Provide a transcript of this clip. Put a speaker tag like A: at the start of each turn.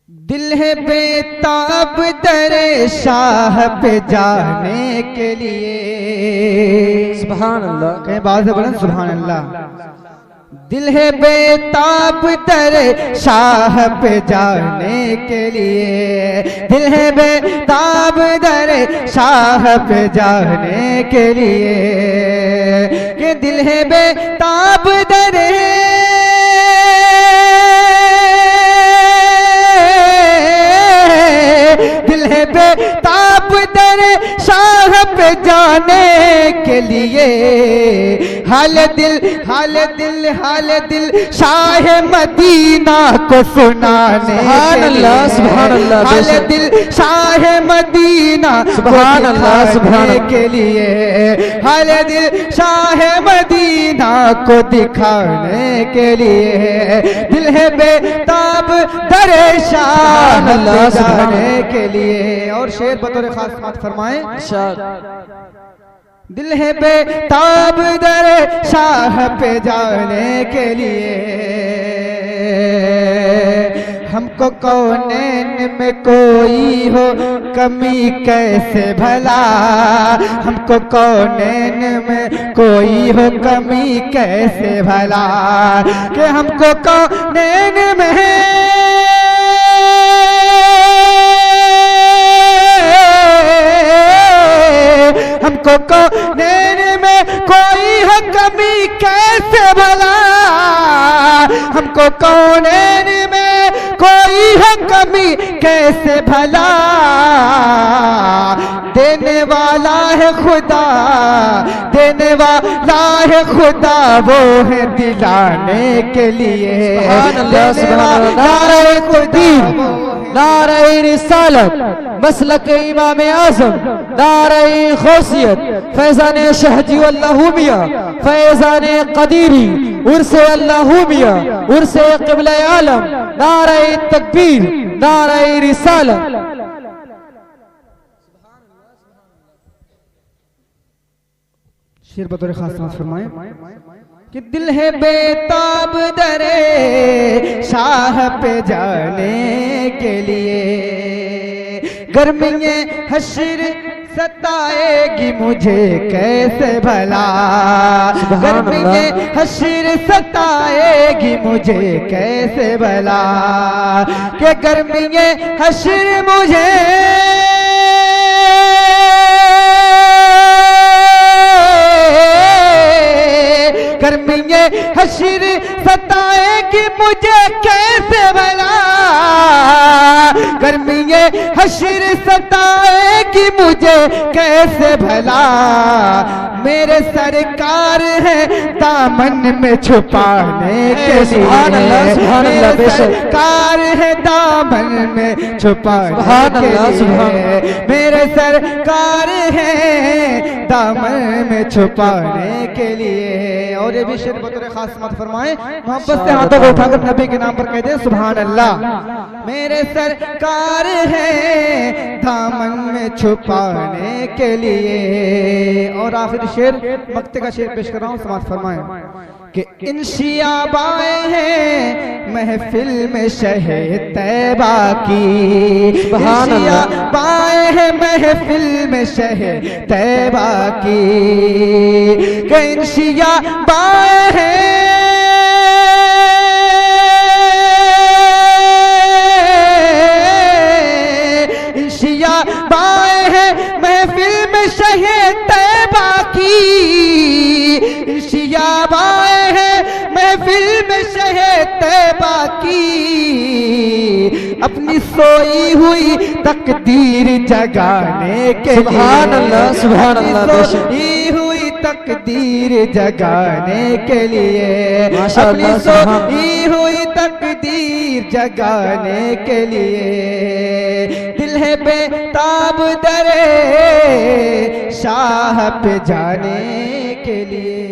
A: दिल है बेताब दरे शाह पे जाने के लिए।
B: सुभान अल्लाह।
A: कहीं बात से बोलें सुभान अल्लाह। दिल है बेताब दरे शाह पे जाने के लिए। दिल है बेताब दरे शाह पे जाने के लिए। कि दिल है बेताब दरे दिल है बेताब दरे शाह पे जाने के लिए। हाल दिल शाह मदीना को सुनाने
B: सुभान अल्लाह सुभान अल्लाह।
A: हाल दिल शाह मदीना
B: सुभान अल्लाह सुभान
A: के लिए। हाल दिल शाह मदीना को दिखाने के लिए। दिल है बेताब दरे शाह पे जाने के लिए। और शेर बतौर खास बात फरमाए। दिल है बेताब दरे शाह पे जाने के लिए। हमको कौनैन में कोई हो कमी कैसे भला। हमको कौनैन में कोई हो कमी कैसे भला। कि हमको कौनैन में हमको कौनैन में कोई है कमी कैसे भला। हमको कौनैन में कोई है कमी कैसे भला। देने वाला है खुदा, देने वाला है खुदा, वो है दिलाने के लिए।
B: नारे कुदीर, नारे रिसालत, मसलक इमाम आज़म, नारे खौसियत, फैज़ान शहजी वल्लाहुमिया, फैज़ान कदीरी, उर्से वल्लाहुमिया, उर्से क़िबला आलम, नारे तकबीर, नारे रिसालत।
A: शेर बतौर खास बात फरमाए कि दिल है बेताब दरे शाह पे जाने के लिए। गर्मी हश्र सताएगी मुझे कैसे भला। गर्मी हश्र सताएगी मुझे कैसे भला। कि गर्मी हश्र मुझे गर्मी हश्र सताएगी मुझे कैसे भला। गर्मी हश्र सताएगी मुझे कैसे भला। मेरे सरकार है दामन में छुपाने के लिए। मेरे सरकार है दामन में छुपाने के लिए। मेरे सरकार है दामन में छुपाने के लिए। और ये भी शेर बतौर खास मत फरमाए। मोहब्बत से हाथों को उठाकर नबी के नाम पर कह दे सुभान अल्लाह। मेरे सरकार है दामन में छुपाने के लिए। और आखिरी शेर मक्ते का शेर पेश कर रहा हूँ, समाज फरमाए कि इन शियाबाए हैं महफिल में शहे तैबा की। शियाबाए हैं महफिल में शहे तैबा की। कि इन शियाबाए हैं शियाबाए हैं महफिल में शहे तैबा की। शियाबाए हैं महफिल में शहे तैबा की। अपनी सोई हुई तकदीर जगाने के लिए।
B: सुभान अल्लाह सुभान अल्लाह।
A: सोई हुई तकदीर जगाने के लिए।
B: अपनी
A: सोई हुई तकदीर जगाने के लिए। दिल है बेताब दरे शाह पे जाने के लिए।